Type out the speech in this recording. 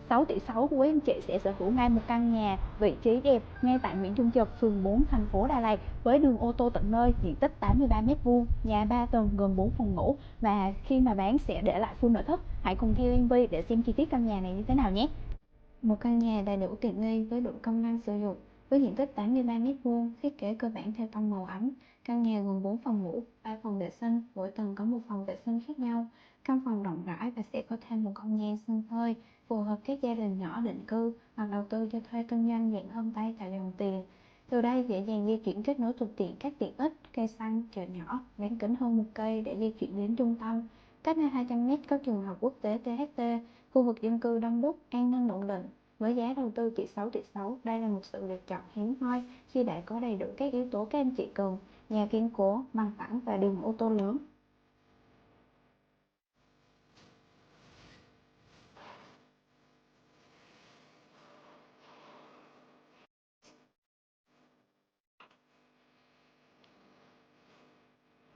6,6 tỷ của quý anh chị sẽ sở hữu ngay một căn nhà vị trí đẹp ngay tại Nguyễn Trung Trực, phường 4, thành phố Đà Lạt với đường ô tô tận nơi, diện tích 83 m², nhà 3 tầng gồm 4 phòng ngủ và khi mà bán sẽ để lại full nội thất. Hãy cùng theo Yên Vi để xem chi tiết căn nhà này như thế nào nhé. Một căn nhà đầy đủ tiện nghi với đủ công năng sử dụng với diện tích 83 m², thiết kế cơ bản theo tông màu ấm. Căn nhà gồm 4 phòng ngủ, 3 phòng vệ sinh, mỗi tầng có một phòng vệ sinh khác nhau. Căn phòng rộng rãi và sẽ có thêm một không gian sân phơi phù hợp các gia đình nhỏ định cư hoặc đầu tư cho thuê kinh doanh dạng hôm tay tạo dòng tiền. Từ đây dễ dàng di chuyển kết nối thuận tiện các tiện ích, cây xăng, chợ nhỏ, bán kính hơn 1 cây để di chuyển đến trung tâm. Cách nơi 200 m có trường học quốc tế THT, khu vực dân cư đông đúc, an ninh ổn định. Với giá đầu tư chỉ 6,6 tỷ, đây là một sự lựa chọn hiếm hoi khi đã có đầy đủ các yếu tố các anh chị cần: nhà kiên cố, bằng phẳng và đường ô tô lớn.